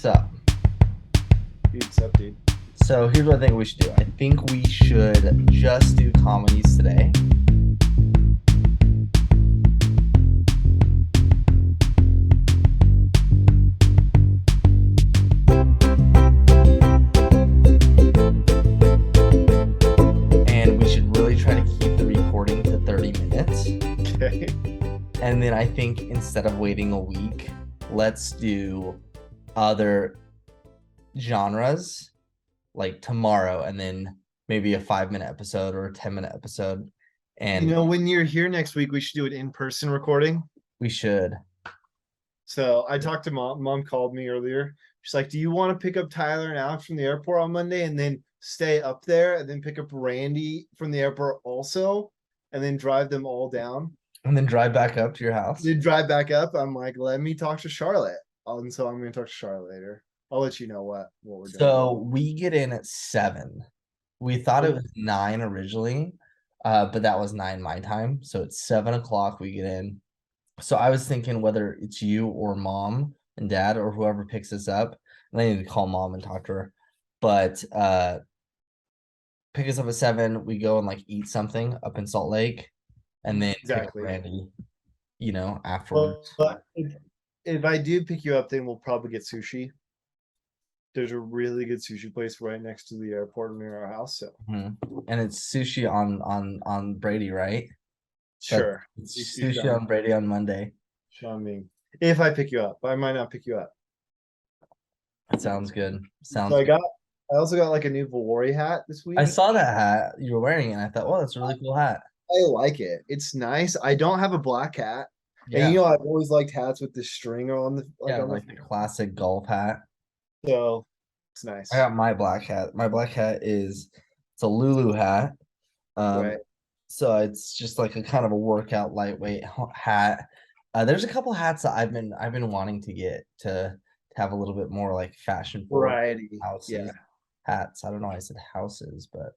So, Dude's up, dude. so here's what I think we should do. I think we should just do comedies today. And we should really try to keep the recording to 30 minutes. Okay. And then I think instead of waiting a week, let's do other genres like tomorrow, and then maybe a 5-minute episode or a 10-minute episode. And When you're here next week, we should do an in-person recording. we should. So I talked to mom. Mom called me earlier. She's like, "Do you want to pick up Tyler and Alex from the airport on Monday and then stay up there and then pick up Randy from the airport also and then drive them all down? And then drive back up to your house. Then drive back up." I'm like, "Let me talk to Charlotte." And so I'm going to talk to Charlotte later. I'll let you know what we're doing. So we get in at 7. We thought it was 9 originally, but that was 9 my time. So it's 7 o'clock we get in. So I was thinking whether it's you or mom and dad or whoever picks us up. And I need to call mom and talk to her. But pick us up at 7. We go and like eat something up in Salt Lake, and then pick up Exactly. Randy, afterwards. But if I do pick you up, then we'll probably get sushi. There's a really good sushi place right next to the airport near our house. So And it's sushi on Brady, right? sure. It's sushi on Brady on Monday. I mean, if I pick you up, I might not pick you up. That sounds good. So I also got like a new Valori hat this week. I saw that hat you were wearing, and I thought, well, that's a really cool hat. I like it. It's nice. I don't have a black hat. Yeah. And I've always liked hats with the string on the like the classic golf hat. So it's nice. I got my black hat. My black hat it's a Lulu hat. Right. So it's just like a kind of a workout lightweight hat. There's a couple hats that I've been wanting to get to have a little bit more like fashion Variety. houses, hats. I don't know why I said houses, but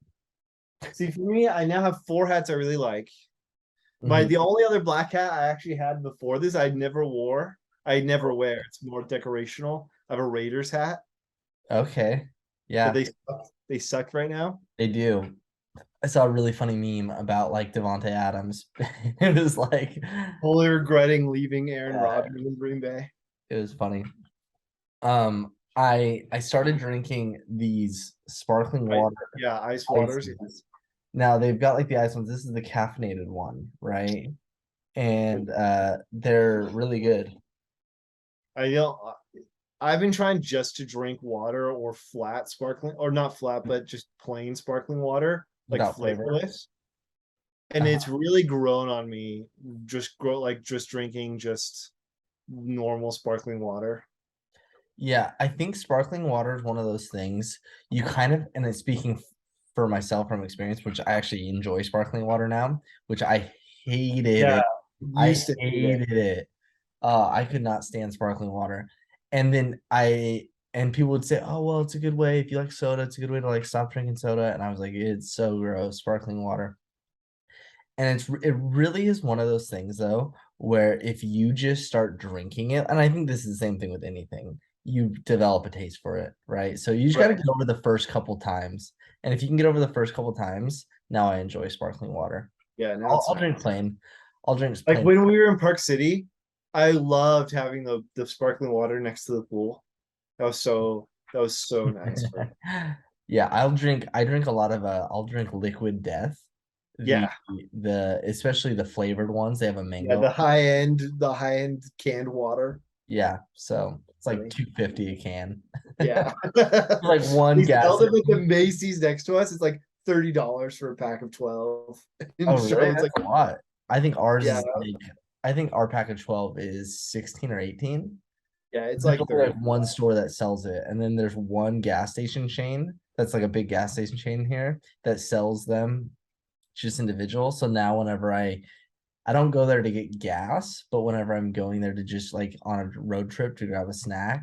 see, for me, I now have 4 hats I really like. The only other black hat I actually had before this, I never wore. I never wear. It's more decorational. I have a Raiders hat. Okay. Yeah. But they suck right now. They do. I saw a really funny meme about like Devontae Adams. It was like totally regretting leaving Aaron Rodgers in Green Bay. It was funny. I started drinking these sparkling water. Yeah, ice waters. Now they've got like the ice ones. This is the caffeinated one, right? And they're really good. I've been trying just to drink water or flat sparkling, or not flat, but just plain sparkling water, like flavorless. And it's really grown on me. Just drinking just normal sparkling water. Yeah, I think sparkling water is one of those things you kind of, and it's speaking for myself from experience, which I actually enjoy sparkling water now, which I hated it. I hated it. I could not stand sparkling water. And then people would say, oh, well, it's a good way. If you like soda, it's a good way to like stop drinking soda. And I was like, it's so gross, sparkling water. And it really is one of those things though, where if you just start drinking it, and I think this is the same thing with anything, you develop a taste for it, right? So you just got to get over the first couple times. And if you can get over the first couple times, now I enjoy sparkling water. Yeah, now I'll drink plain. I'll drink plain. Like when we were in Park City, I loved having the sparkling water next to the pool. That was so nice. Yeah, I drink a lot of I'll drink Liquid Death. Yeah. Especially the flavored ones, they have a mango. Yeah, the high end canned water. Yeah, so it's like $2.50 a can. Yeah. Like one gas. At the Macy's next to us, it's like $30 for a pack of 12. Oh, really? That's like a lot. I think ours is I think our pack of 12 is 16 or 18. Yeah, it's like one store that sells it, and then there's one gas station chain that's like a big gas station chain here that sells them just individual. So now whenever I don't go there to get gas, but whenever I'm going there to just like on a road trip to grab a snack,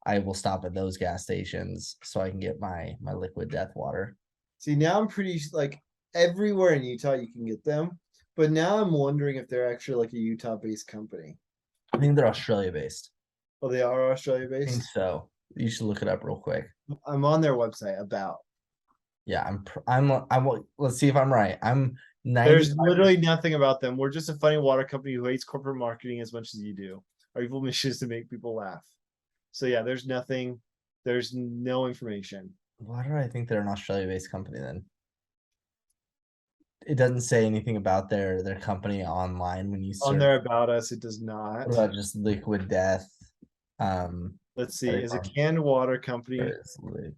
I will stop at those gas stations so I can get my Liquid Death water. See, now I'm pretty like everywhere in Utah you can get them, but now I'm wondering if they're actually like a Utah-based company. I think they're Australia-based. Oh, they are Australia-based? I think so. You should look it up real quick. I'm on their website about. Yeah, let's see if I'm right. I'm 90. There's literally nothing about them. We're just a funny water company who hates corporate marketing as much as you do. Our evil mission is to make people laugh. So yeah, there's nothing. There's no information. Why do I think they're an Australia-based company then? It doesn't say anything about their company online when you On search. there about us, it does not. What about just Liquid Death? Let's see. Are they Is a from- canned water company. where is Liquid?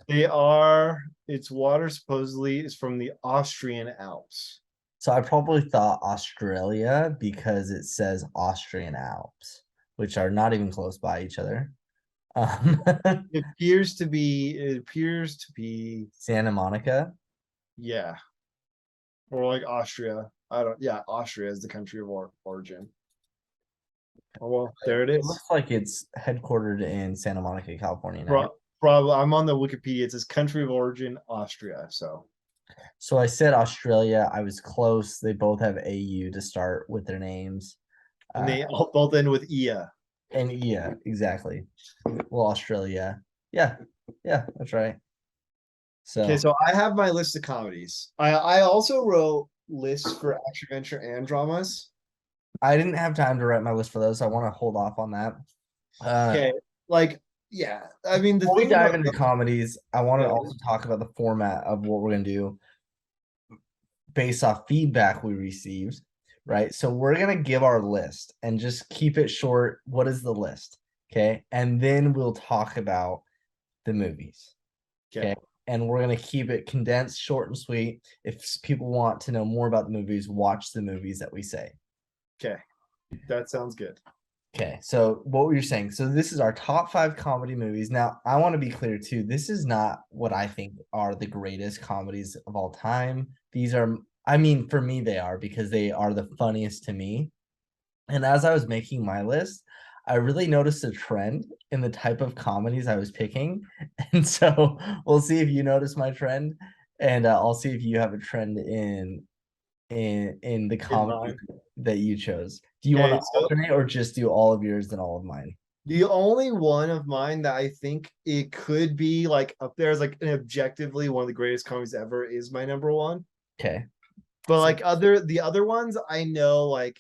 They are. Its water supposedly is from the Austrian Alps. So I probably thought Australia because it says Austrian Alps, which are not even close by each other. It appears to be. It appears to be. Santa Monica. Yeah. Or like Austria. I don't. Yeah, Austria is the country of origin. Oh well, there it It is. looks like it's headquartered in Santa Monica, California now. Probably. I'm on the Wikipedia. It says country of origin Austria. So I said Australia. I was close. They both have AU to start with their names. And they all both end with IA. And yeah, exactly. Well, Australia. Yeah, that's right. So Okay, so I have my list of comedies. I also wrote lists for action, adventure, and dramas. I didn't have time to write my list for those. So I want to hold off on that. Okay, like yeah, I mean the Before we thing dive about into comedies, I want to yeah, also talk about the format of what we're gonna do based off feedback we received, right? So we're gonna give our list and just keep it short. What is the list? Okay. And then we'll talk about the movies. Okay. And we're gonna keep it condensed, short and sweet. If people want to know more about the movies, watch the movies that we say. Okay, that sounds good. Okay, so what were you saying? So this is our top 5 comedy movies. Now, I want to be clear too. This is not what I think are the greatest comedies of all time. These are, I mean, for me, they are because they are the funniest to me. And as I was making my list, I really noticed a trend in the type of comedies I was picking. And so we'll see if you notice my trend, and I'll see if you have a trend in the comedy that you chose. Do you want to alternate or just do all of yours and all of mine? The only one of mine that I think it could be like up there as like an objectively one of the greatest comedies ever is my number one. Okay. But like the other ones, I know like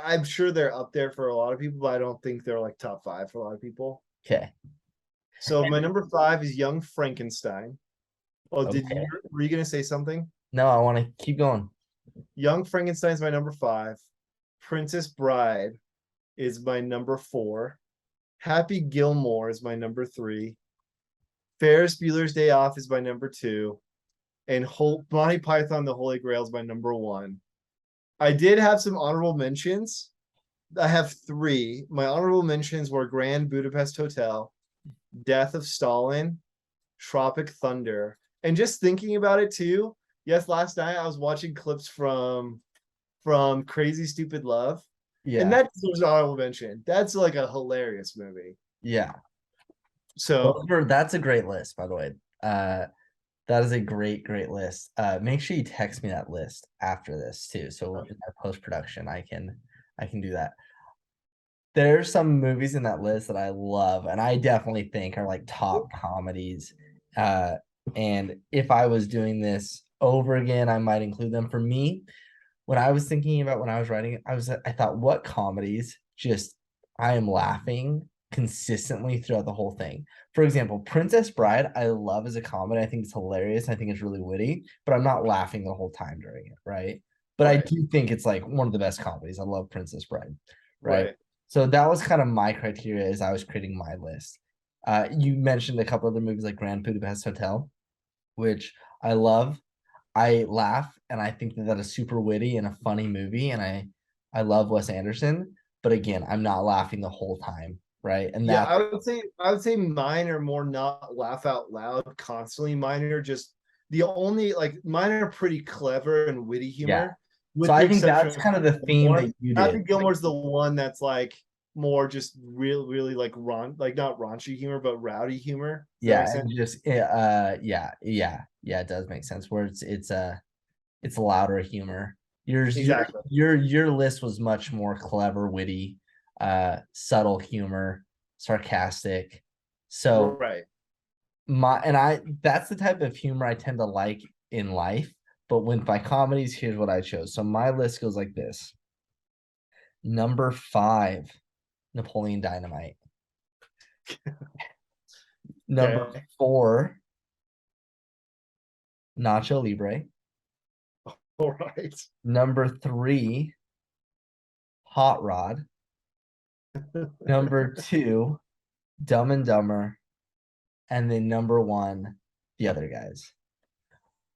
I'm sure they're up there for a lot of people, but I don't think they're like top 5 for a lot of people. Okay. So my number 5 is Young Frankenstein. Oh, Okay. were you gonna say something? No, I want to keep going. Young Frankenstein is my number 5. Princess Bride is my number 4. Happy Gilmore is my number 3. Ferris Bueller's Day Off is my number 2. And Monty Python the Holy Grail is my number 1. I did have some honorable mentions. I have 3. My honorable mentions were Grand Budapest Hotel, Death of Stalin, Tropic Thunder. And just thinking about it too, yes, last night I was watching clips from Crazy Stupid Love. Yeah. And that deserves an honorable mention. That's like a hilarious movie. Yeah. So that's a great list, by the way. That is a great list. Make sure you text me that list after this too. So in our post-production, I can do that. There's some movies in that list that I love, and I definitely think are like top comedies. And if I was doing this over again, I might include them. For me, when I was thinking about when I was writing it, I thought, what comedies just I am laughing consistently throughout the whole thing. For example, Princess Bride, I love as a comedy. I think it's hilarious. I think it's really witty, but I'm not laughing the whole time during it, right? But I do think it's like one of the best comedies. I love Princess Bride, right? So that was kind of my criteria as I was creating my list. You mentioned a couple other movies like Grand Budapest Hotel, which I love. I laugh and I think that is super witty and a funny movie, and I love Wes Anderson. But again, I'm not laughing the whole time, right? And yeah, I would say mine are more not laugh out loud constantly. Mine are just the only like mine are pretty clever and witty humor. Yeah. So I think that's kind of the theme that you did. Happy Gilmore's the one that's like more just really like like not raunchy humor, but rowdy humor. Yeah, and just yeah, it does make sense. Where it's louder humor. Exactly. Your list was much more clever, witty, subtle humor, sarcastic. So Right. that's the type of humor I tend to like in life. But with my comedies, here's what I chose. So my list goes like this. Number 5, Napoleon Dynamite. Number Okay. 4, Nacho Libre. All right. Number 3, Hot Rod. Number 2, Dumb and Dumber. And then number 1, The Other Guys.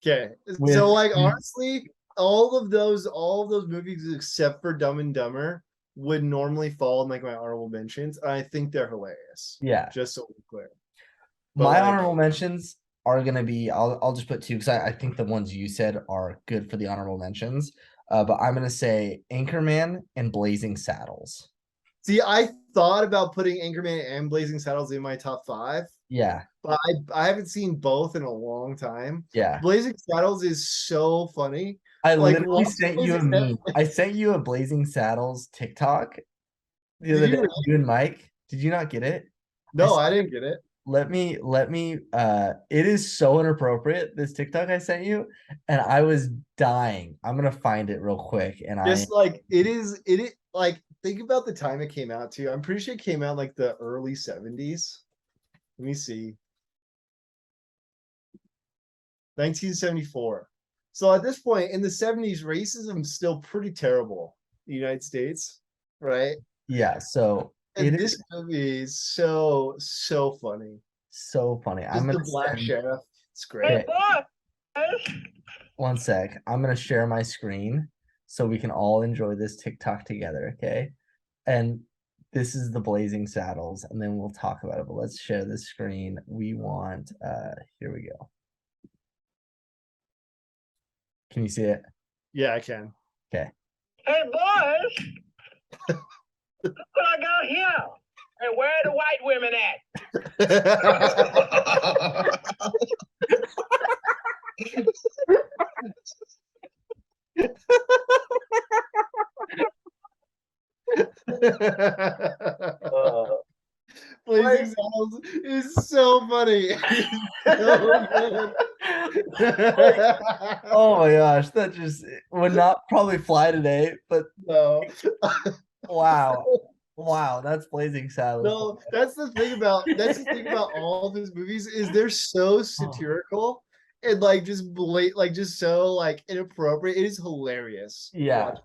Okay. So With like honestly, all of those movies except for Dumb and Dumber would normally fall in like my honorable mentions. I think they're hilarious. yeah, Just so we're clear. But my like, honorable mentions are gonna be I'll just put 2 because I think the ones you said are good for the honorable mentions. But I'm gonna say Anchorman and Blazing Saddles. see, I thought about putting Anchorman and Blazing Saddles in my top 5, Yeah, but I haven't seen both in a long time. yeah. Blazing Saddles is so funny. I Like, literally what sent is you a it? meme. I sent you a Blazing Saddles TikTok the Did other you day. really? You and Mike. Did you not get it? I No, I didn't get it. let me it is so inappropriate, this TikTok I sent you, and I was dying. I'm gonna find it real quick and I Just like it is like think about the time it came out too. I'm pretty sure it came out like the early 70s. Let me see. 1974. So at this point in the 70s, racism is still pretty terrible in the United States, right? yeah, so it And is this movie is so funny. so funny. I'm Just gonna the black send sheriff. It's great. okay, one sec. I'm gonna share my screen so we can all enjoy this TikTok together, okay? And this is the Blazing Saddles, and then we'll talk about it. But let's share the screen. We want here we go. Can you see it? Yeah, I can. Okay. Hey boys, look what I got here. And where are the white women Blazing Saddles is so funny. It's so good. Oh my gosh, that just would not probably fly today, but No. wow. Wow, that's Blazing Saddles. No, that's the thing about all of his movies is they're so Oh, satirical and like just like just so like inappropriate. It is hilarious. yeah, Watch.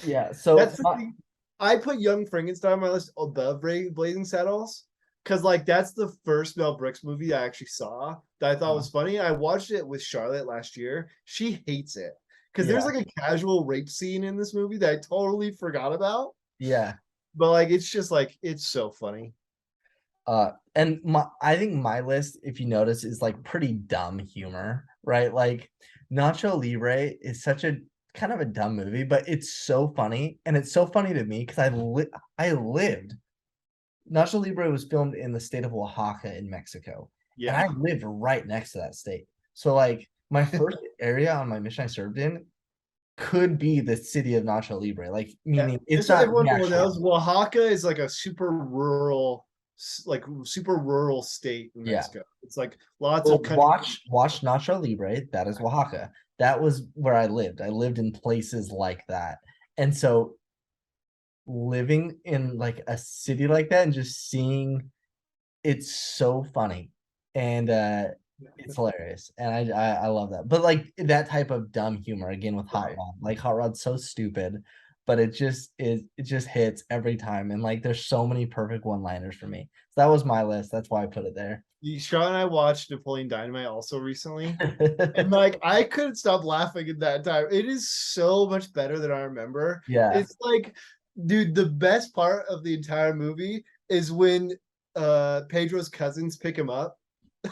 yeah. So That's the thing. I put Young Frankenstein on my list above Blazing Saddles because like that's the first Mel Brooks movie I actually saw that I thought was funny. I watched it with Charlotte last year. She hates it because there's yeah, like a casual rape scene in this movie that I totally forgot about. yeah. But like it's just like it's so funny. And I think my list, if you notice, is like pretty dumb humor, right? Like Nacho Libre is such a kind of a dumb movie, but it's so funny, and it's so funny to me because I lived. Nacho Libre was filmed in the state of Oaxaca in Mexico, and I Yeah. lived right next to that state. So like my first area on my mission I served in could be the city of Nacho Libre, like Yeah. meaning it's Just so not everyone national. knows, Oaxaca is like a super rural state in Yeah. Mexico. It's like lots Well, of country. watch Nacho Libre. That is Oaxaca. That was where I lived. I lived in places like that. And so living in like a city like that and just seeing it's so funny. And it's hilarious. And I love that. But like that type of dumb humor again with Hot Right. Rod. Like Hot Rod's so stupid, but it just hits every time. And like there's so many perfect one-liners for me. So that was my list. That's why I put it there. Sean and I watched Napoleon Dynamite also recently. And like I couldn't stop laughing at that time. It is so much better than I remember. Yeah. It's like, dude, the best part of the entire movie is when Pedro's cousins pick him up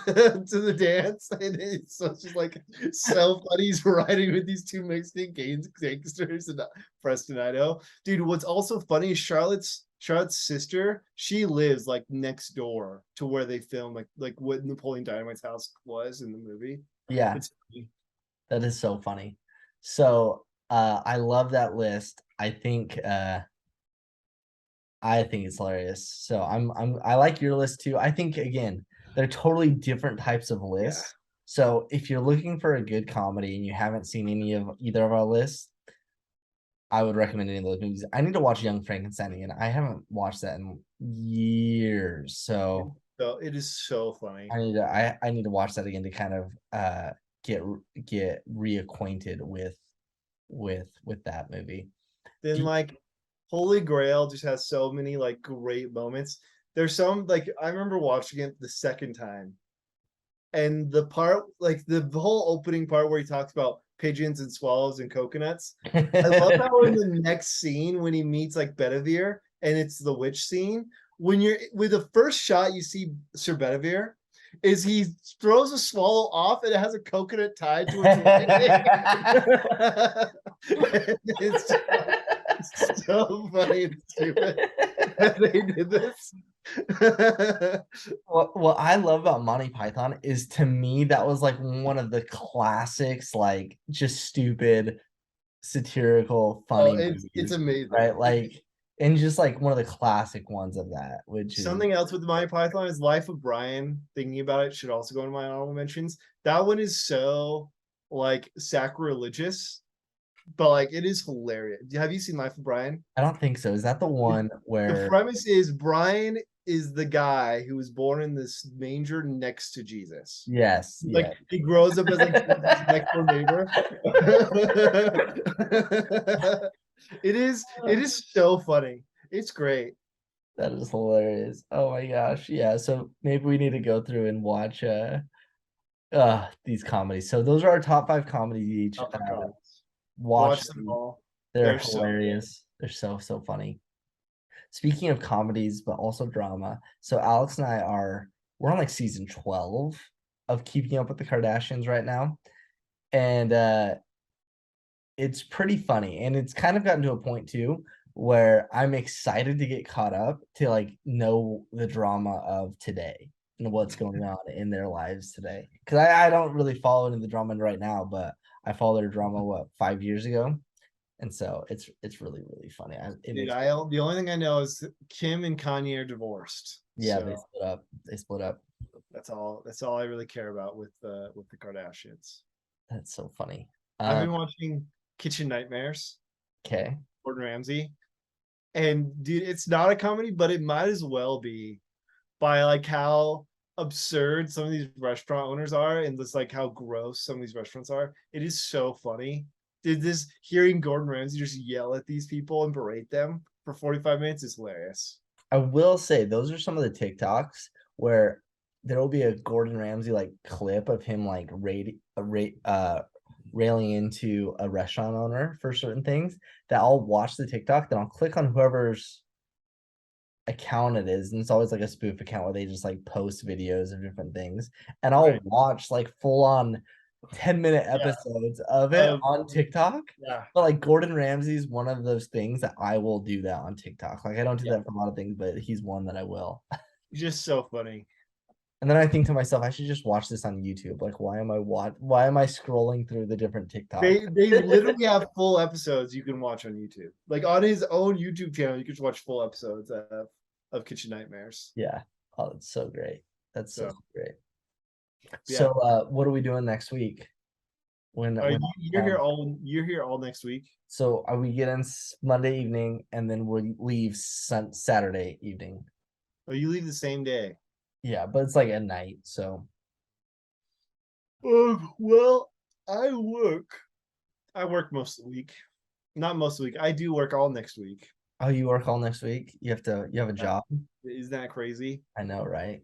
to the dance. And it's so just like so funny. He's riding with these two Mexican gangsters and Preston Idaho. Dude, what's also funny is Charlotte's sister, she lives like next door to where they film like what Napoleon Dynamite's house was in the movie. Yeah. It's funny. That is so funny. So I love that list. I think I think it's hilarious. So I like your list too. I think again, they're totally different types of lists. Yeah. So if you're looking for a good comedy and you haven't seen any of either of our lists, I would recommend any of those movies. I need to watch Young Frankenstein again. I haven't watched that in years. So So it is so funny. I need to watch that again to kind of get reacquainted with that movie. Then like Holy Grail just has so many like great moments. There's some like I remember watching it the second time. And the part like the whole opening part where he talks about pigeons and swallows and coconuts. I love how in the next scene when he meets like Bedivere and it's the witch scene, when you're with the first shot you see Sir Bedivere is he throws a swallow off and it has a coconut tied to its leg. It's so funny and stupid that they did this. What I love about Monty Python is to me that was like one of the classics, like just stupid, satirical, funny it's movies, amazing, right? Like, and just like one of the classic ones of that, which is something else with Monty Python is Life of Brian. Thinking about it should also go into my honorable mentions. That one is so like sacrilegious, but like it is hilarious. Have you seen Life of Brian? I don't think so. Is that the one The where premise is Brian is the guy who was born in this manger next to Jesus. yes, Like yeah, he grows up as like Jesus' next door neighbor. It is so funny. It's great. that is hilarious. Oh my gosh. Yeah, so maybe we need to go through and watch these comedies. So those are our top 5 comedies each. Watch Watch them them. all. They're They're so good. hilarious. They're so funny. Speaking of comedies, but also drama. So Alex and we're on like season 12 of Keeping Up with the Kardashians right now. And it's pretty funny. And it's kind of gotten to a point too where I'm excited to get caught up to like know the drama of today and what's going on in their lives today. Because I don't really follow into the drama right now, but I followed their drama 5 years ago. And so it's really funny. Dude, the only thing I know is Kim and Kanye are divorced. Yeah, So they split up. They split up. that's all I really care about with the Kardashians. That's so funny. I've been watching Kitchen Nightmares, Okay. Gordon Ramsay. And dude, it's not a comedy, but it might as well be by like how absurd some of these restaurant owners are and just like how gross some of these restaurants are. It is so funny. Did this hearing Gordon Ramsay just yell at these people and berate them for 45 minutes is hilarious. I will say those are some of the TikToks where there will be a Gordon Ramsay like clip of him like railing into a restaurant owner for certain things that I'll watch the TikTok, then I'll click on whoever's account it is, and it's always like a spoof account where they just like post videos of different things, and I'll watch like full on 10-minute episodes of it on TikTok. Yeah. But like Gordon Ramsay is one of those things that I will do that on TikTok. Like I don't do that for a lot of things, but he's one that I will. He's just so funny. And then I think to myself, I should just watch this on YouTube. Like, why am I scrolling through the different TikToks? They literally have full episodes you can watch on YouTube. Like on his own YouTube channel, you can watch full episodes of Kitchen Nightmares. Yeah. Oh, it's so great. That's so great. Yeah. So what are we doing next week? You're here all next week. So we get in Monday evening and then we leave Saturday evening. Oh, you leave the same day. Yeah, but it's like at night, so. Well, I work most of the week. Not most of the week. I do work all next week. Oh, you work all next week? You have a job? Isn't that crazy? I know, right?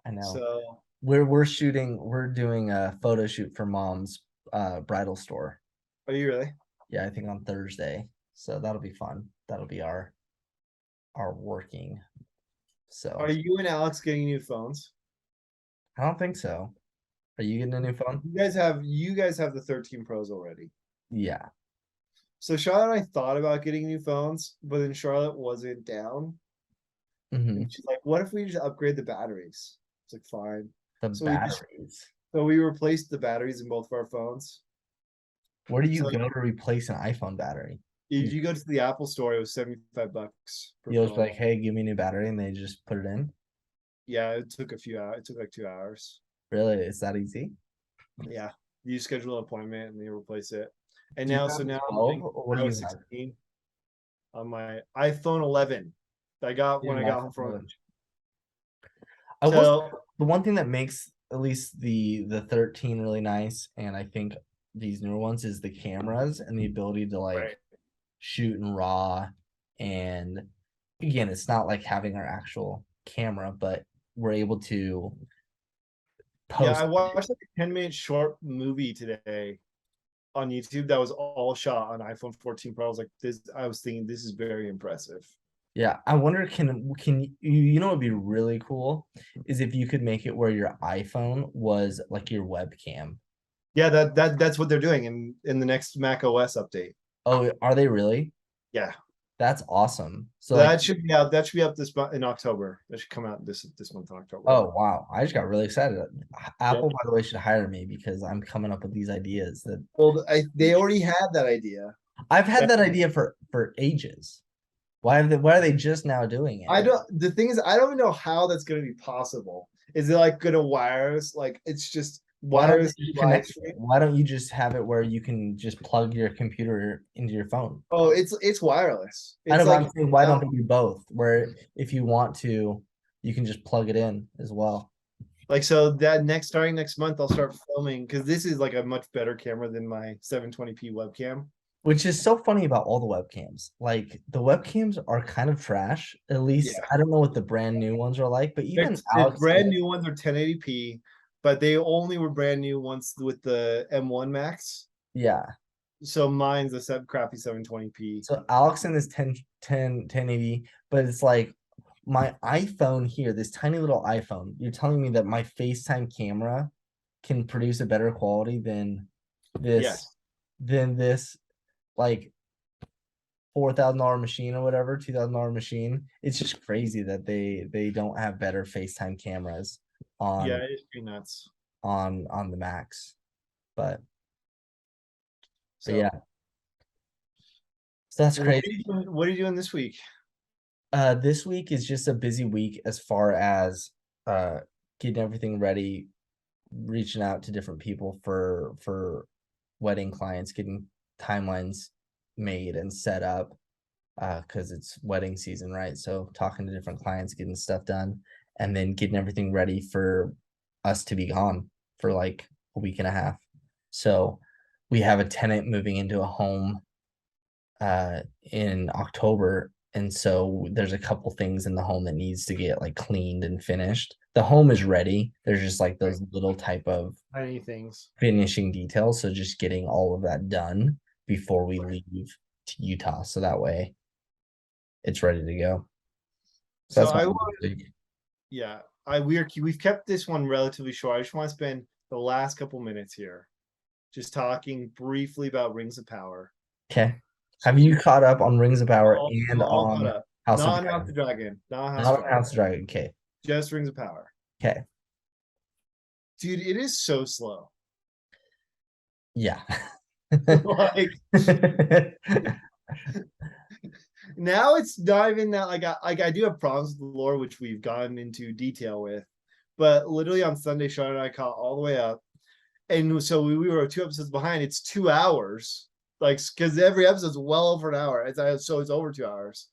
I know. So we're doing a photo shoot for Mom's bridal store. Are you really? Yeah, I think on Thursday. So that'll be fun. That'll be our working. So are you and Alex getting new phones? I don't think so. Are you getting a new phone? You guys have the 13 Pros already. Yeah. So Charlotte and I thought about getting new phones, but then Charlotte wasn't down. And she's like, what if we just upgrade the batteries? It's like, fine. Batteries. So we replaced the batteries in both of our phones. Where do you go to replace an iPhone battery? If you go to the Apple store, it was $75 per You'll just be phone. like, hey, give me a new battery, and they just put it in. Yeah, it took a few hours. It took like 2 hours. Really? It's that easy? Yeah, you schedule an appointment and they replace it. And Do you now, have so the now 12, or what do you iOS have? 16 on my iPhone 11. I got when I got home from lunch. I will say So the one thing that makes at least the 13 really nice, and I think these newer ones, is the cameras and the ability to like right. shoot in RAW. And again, it's not like having our actual camera, but we're able to Yeah, post. I watched like a 10-minute short movie today on YouTube that was all shot on iPhone 14 Pro. I was like, this. I was thinking this is very impressive. Yeah, I wonder, can you know what'd be really cool is if you could make it where your iPhone was like your webcam. Yeah, that's what they're doing in the next Mac OS update. Oh, are they really? Yeah, That's awesome. So that like, should be out. That should be up this month in October. That should come out this month in October. oh wow, I just got really excited. Apple, Yep. by the way, should hire me because I'm coming up with these ideas that Well, they already had that idea. I've had that idea for ages. Why are they just now doing it? I don't. The thing is, I don't know how that's going to be possible. Is it like going to wireless? Like it's just Why don't wireless they just live connect it? stream? Why don't you just have it where you can just plug your computer into your phone? Oh, it's wireless. I It's know, but like I'm saying, why don't they do both? Where if you want to, you can just plug it in as well. like so that starting next month, I'll start filming because this is like a much better camera than my 720p webcam. Which is so funny about all the webcams. Like the webcams are kind of trash. At least Yeah, I don't know what the brand new ones are like, but even the Alex, brand new ones are 1080p, but they only were brand new once with the M1 Max. yeah. So mine's a crappy 720p. So Alex in this 1080, but it's like my iPhone here, this tiny little iPhone. You're telling me that my FaceTime camera can produce a better quality than this Yes. than this like $4,000 machine or whatever, $2,000 machine. It's just crazy that they don't have better FaceTime cameras Yeah, on it's pretty nuts. on the Max. But So yeah. So that's what are crazy. you doing, what are you doing this week? This week is just a busy week as far as getting everything ready, reaching out to different people for wedding clients, getting timelines made and set up, because it's wedding season, right? So talking to different clients, getting stuff done, and then getting everything ready for us to be gone for like a week and a half. So we have a tenant moving into a home in October, and so there's a couple things in the home that needs to get like cleaned and finished. The home is ready. There's just like those little type of Tiny things. finishing details. So just getting all of that done before we leave to Utah. So that way it's ready to go. So So that's I my want, big. yeah, we've kept this one relatively short. I just want to spend the last couple minutes here just talking briefly about Rings of Power. Okay. Have you caught up on Rings of Power and All caught on up. House of Not Dragon? House of Dragon. Not House Not of on Dragon. House of Dragon. Okay. Just Rings of Power. Okay. Dude, it is so slow. Yeah. Like now it's not even that I do have problems with the lore, which we've gotten into detail with. But literally on Sunday, Sean and I caught all the way up. And so we were 2 episodes behind. It's 2 hours. Like because every episode's well over an hour. So it's over 2 hours.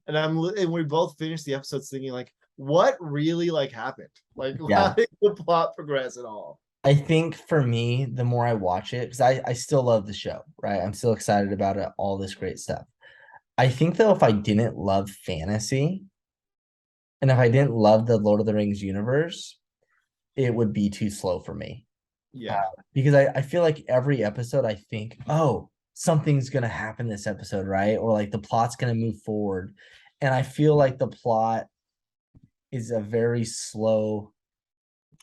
And we both finished the episodes thinking like, what really like happened? Like Yeah. how did the plot progress at all? I think for me, the more I watch it, because I still love the show, right? I'm still excited about it, all this great stuff. I think though, if I didn't love fantasy and if I didn't love the Lord of the Rings universe, it would be too slow for me. Yeah. Because I feel like every episode I think, oh, something's gonna happen this episode, right? Or like the plot's gonna move forward. And I feel like the plot is a very slow.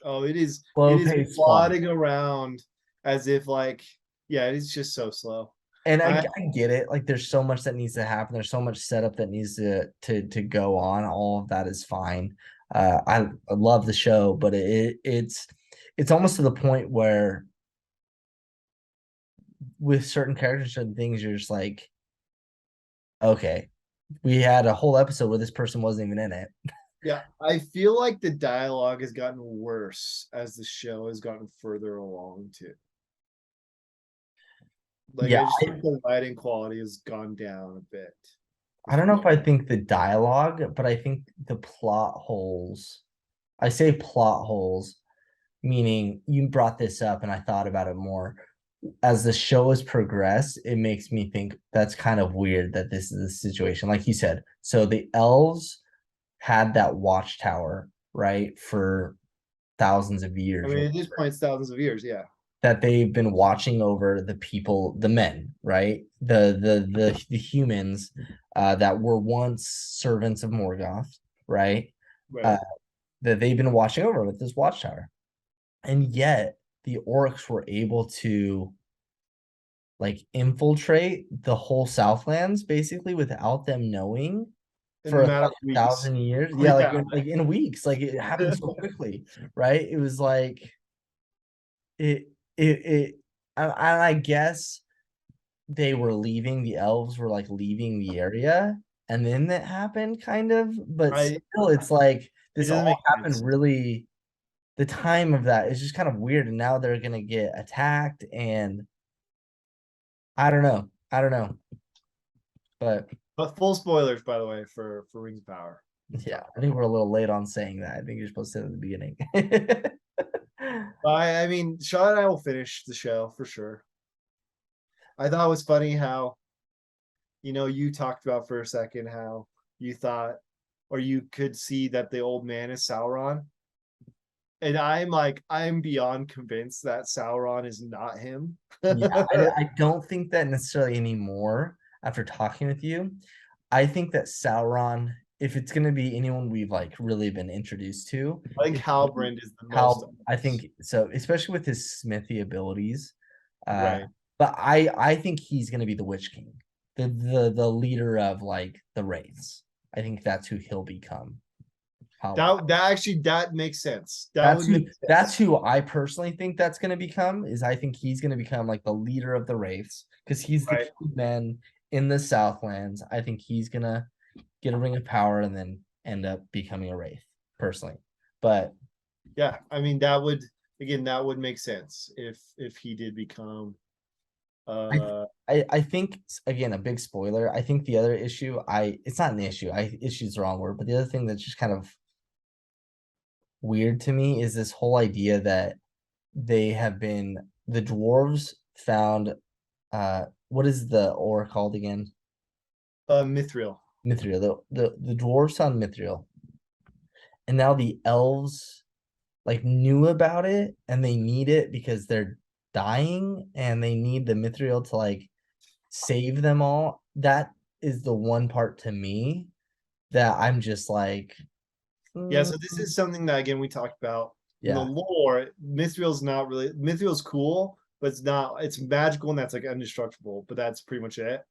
Oh, it is Slow-paced plot. plodding around as if like, yeah, it is just so slow. And I get it. Like there's so much that needs to happen. There's so much setup that needs to go on. All of that is fine. I love the show, but it's almost to the point where with certain characters and things, you're just like, Okay. We had a whole episode where this person wasn't even in it. Yeah, I feel like the dialogue has gotten worse as the show has gotten further along too. Like Yeah, I just think the writing quality has gone down a bit. I don't know if I think the dialogue, but I think the plot holes. I say plot holes, meaning you brought this up and I thought about it more. As the show has progressed, it makes me think that's kind of weird that this is the situation. Like you said, so the elves had that watchtower, right, for thousands of I years, mean, at this point, it's thousands of years. Yeah. that they've been watching over the people, the men, right? The humans that were once servants of Morgoth, right? Uh, Right. that they've been watching over with this watchtower. And yet the orcs were able to like infiltrate the whole Southlands basically without them knowing In for a a matter of weeks. 1,000 years. Yeah, Yeah. like in weeks. Like it happened so quickly, right? It was like it and I guess they were leaving, the elves were like leaving the area, and then that happened kind of, but I still it's like It this doesn't all make sense. happened really, the time of that is just kind of weird, and now they're gonna get attacked, and I don't know. I don't know. But But full spoilers, by the way, for Rings of Power. yeah, I think we're a little late on saying that. I think you're supposed to say it at the beginning. I mean, Sean and I will finish the show for sure. I thought it was funny how, you talked about for a second how you thought, or you could see that the old man is Sauron. And I'm beyond convinced that Sauron is not him. Yeah, I don't think that necessarily anymore after talking with you. I think that Sauron, if it's gonna be anyone we've like really been introduced to, I think Halbrand is the most I think so, especially with his smithy abilities. right. But I think he's gonna be the Witch King, the leader of like the wraiths. I think that's who he'll become. That makes sense. That would make sense. That's who I personally think that's gonna become, is I think he's gonna become like the leader of the wraiths because he's the Right. key man in the Southlands. I think he's gonna get a ring of power and then end up becoming a wraith, personally. But Yeah, I mean that would make sense if he did become I think again a big spoiler. I think the other issue, it's not an issue. Issue is the wrong word, but the other thing that's just kind of weird to me is this whole idea that the dwarves found what is the ore called again? Mithril. Mithril. The dwarves found Mithril. And now the elves like knew about it and they need it because they're dying and they need the Mithril to like save them all. That is the one part to me that I'm just like, Yeah, so this is something that again we talked about in the yeah, lore. Mithril's cool, but it's magical and that's like indestructible, but that's pretty much it.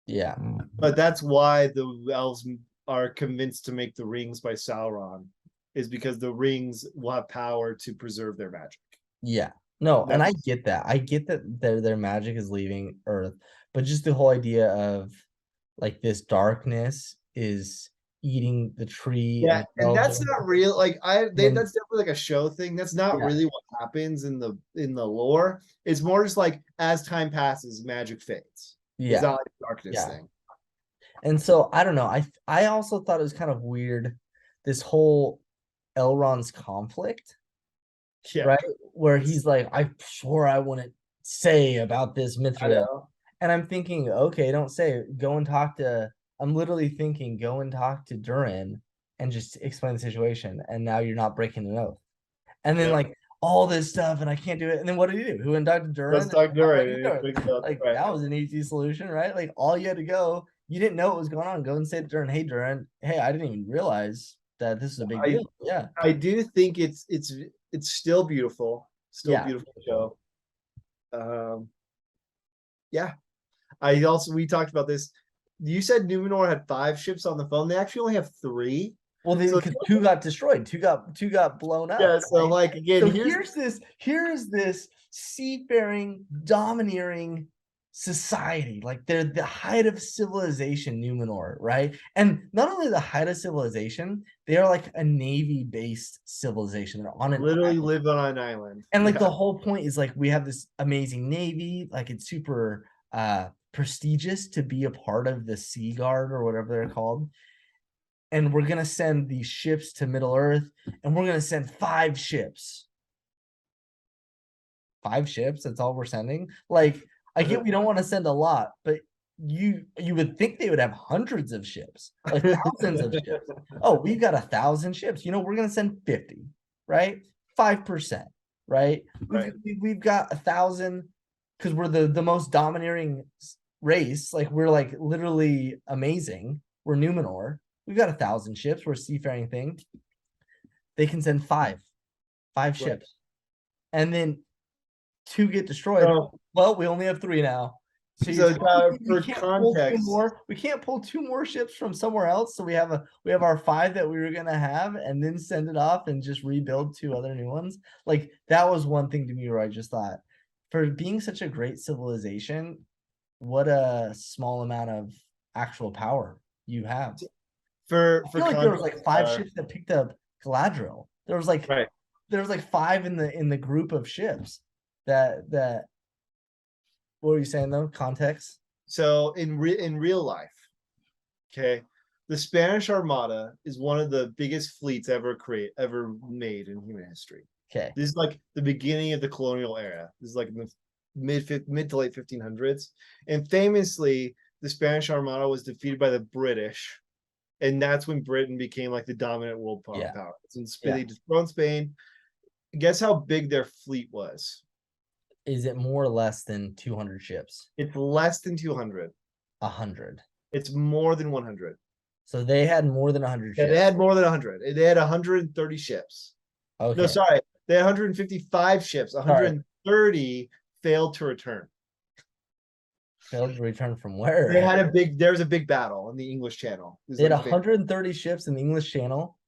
yeah, But that's why the elves are convinced to make the rings by Sauron, is because the rings will have power to preserve their magic. yeah. No, and I That's get that. I get that their magic is leaving Earth, but just the whole idea of like this darkness is eating the tree yeah, and and that's not real. That's definitely like a show thing. That's not Yeah. really what happens in the lore. It's more just like as time passes, magic fades. It's yeah, not like a darkness yeah. thing. And so I don't know. I also thought it was kind of weird, this whole Elrond's conflict, Yeah, right? Where he's like, I swore I wouldn't say about this I Mithril. know. And I'm thinking, okay, don't say it. Go and talk to, I'm literally thinking, go and talk to Durin and just explain the situation. And now you're not breaking an oath. And then Yeah. like all this stuff, and I can't do it. And then what did he do? Who went and talked to Let's Durin? talk Durin. Like Right. that was an easy solution, right? Like all you had to go, you didn't know what was going on. Go and say to Durin, hey Durin, hey, I didn't even realize that this is a big deal. Yeah. I do think it's still beautiful. Still Yeah. beautiful show. Yeah. We talked about this. You said Numenor had 5 ships on the phone. They actually only have 3. Well, So because two got destroyed, two got blown up. yeah, so right? like again, So here's this seafaring, domineering society, like they're the height of civilization, Numenor, right? And not only the height of civilization, they are like a navy-based civilization. They're on an Literally island. live on an island. And like the whole point is like we have this amazing navy, like it's super prestigious to be a part of the Sea Guard or whatever they're called. And we're gonna send these ships to Middle Earth, and we're gonna send 5 ships. 5 ships, that's all we're sending. Like, I get we don't want to send a lot, but you would think they would have hundreds of ships, like thousands of ships. Oh, we've got 1,000 ships. You know, we're gonna send 50, right? 5%, right? Right. We've got 1,000 because we're the most domineering race. Like we're like literally amazing. We're Numenor. We've got 1,000 ships. We're a seafaring thing. They can send 5 ships, and then 2 get destroyed. So, well, we only have 3 now. So for context, we can't pull 2 more ships from somewhere else. So we have our 5 that we were gonna have, and then send it off and just rebuild 2 other new ones. Like that was one thing to me where I just thought, for being such a great civilization, what a small amount of actual power you have. For I feel like there was like 5 ships that picked up Galadriel. There was like 5 in the group of ships that what were you saying though? Context? So in real life, okay, the Spanish Armada is one of the biggest fleets ever made in human history. Okay. This is like the beginning of the colonial era. This is like in the mid to late 1500s. And famously, the Spanish Armada was defeated by the British. And that's when Britain became like the dominant world power. They dethroned Spain. Guess how big their fleet was? Is it more or less than 200 ships? It's less than 200. 100. It's more than 100. So they had more than 100 ships. They had more than 100. They had 130 ships. Okay. No, sorry. They had 155 ships. 130 failed to return. Failed to return from where? They had there's a big battle in the English Channel. They had 130 ships in the English Channel.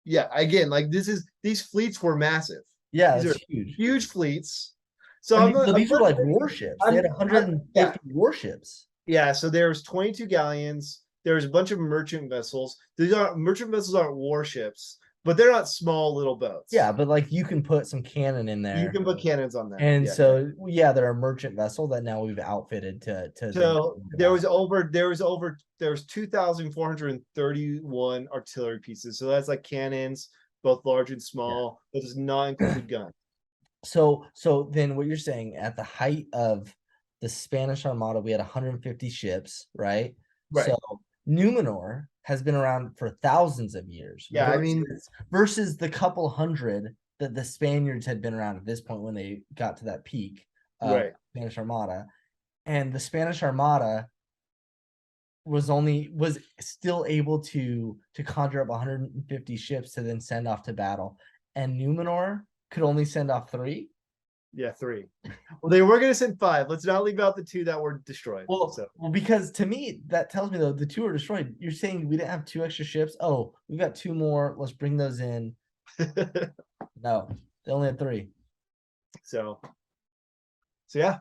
Yeah, again, like these fleets were massive. Yeah, these are huge fleets. So these were like warships. They had 150 warships. Yeah, so there's 22 galleons. There's a bunch of merchant vessels. Merchant vessels aren't warships, but they're not small little boats. Yeah, but like you can put some cannon in there. You can put cannons on them. And they're a merchant vessel that now we've outfitted to. So there was 2,431 artillery pieces. So that's like cannons, both large and small. That does not include guns. So then what you're saying, at the height of the Spanish Armada, we had 150 ships, right? Right. So Numenor has been around for thousands of years. Yeah, versus the couple hundred that the Spaniards had been around at this point when they got to that peak of Spanish Armada. And the Spanish Armada was still able to conjure up 150 ships to then send off to battle. And Numenor could only send off 3. Yeah, 3. Well, they were going to send 5. Let's not leave out the 2 that were destroyed. Well, because to me, that tells me though the 2 are destroyed. You're saying we didn't have 2 extra ships. Oh, we got 2 more. Let's bring those in. No, they only had 3. So yeah,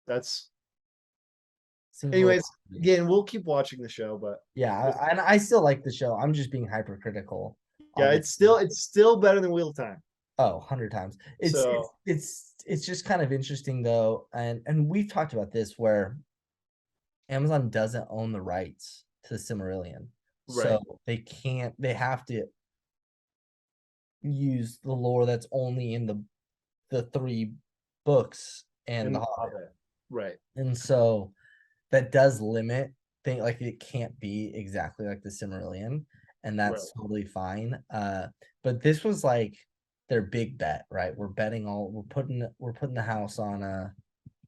that's. Anyways, again, we'll keep watching the show, but yeah, and I still like the show. I'm just being hypercritical. Yeah, it's still better than Wheel of Time. Oh, 100 times. It's just kind of interesting though, and we've talked about this where Amazon doesn't own the rights to the Silmarillion, so they have to use the lore that's only in the 3 books and the Hobbit. Right. And so that does limit thing, like it can't be exactly like the Silmarillion, and that's totally fine. But this was like their big bet, right? We're putting the house on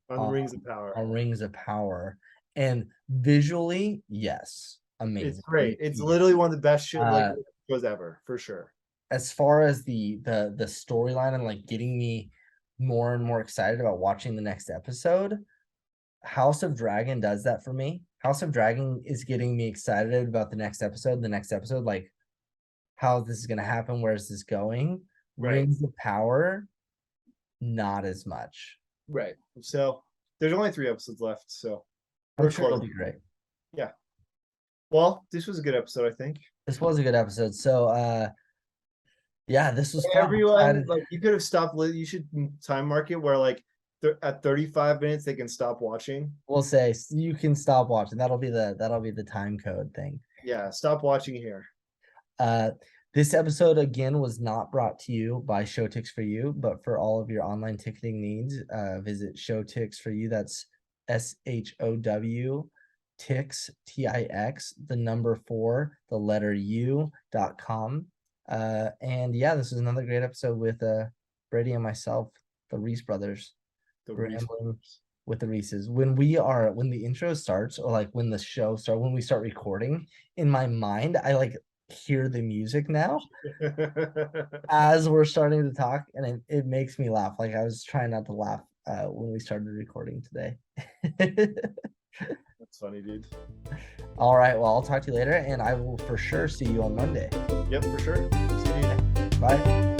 Rings of Power. On Rings of Power. And visually, yes, amazing. It's great. It's literally one of the best shows ever, for sure. As far as the storyline and like getting me more and more excited about watching the next episode, House of Dragon does that for me. House of Dragon is getting me excited about the next episode. Like how this is gonna happen, where is this going? Rings of Power, not as much. Right. So There's only 3 episodes left, so I'm sure it'll be great. Yeah. Well, this was a good episode, I think. This was a good episode. So yeah, this was fun. Everyone, like, you could have stopped. You should time mark it where, like, at 35 minutes they can stop watching. We'll say you can stop watching. That'll be the time code thing. Yeah, stop watching here. This episode again was not brought to you by Showtix for You, but for all of your online ticketing needs, visit Showtix for You. That's SHOW Tix TIX, the number 4, the letter U.com. And yeah, this is another great episode with Brady and myself, the Reese brothers. With the Reeses. When the intro starts, or like when the show starts, when we start recording, in my mind, I like hear the music now as we're starting to talk, and it makes me laugh. Like I was trying not to laugh when we started recording today. That's funny, dude. All right, well, I'll talk to you later, and I will for sure see you on Monday. Yep, for sure. See you. Bye.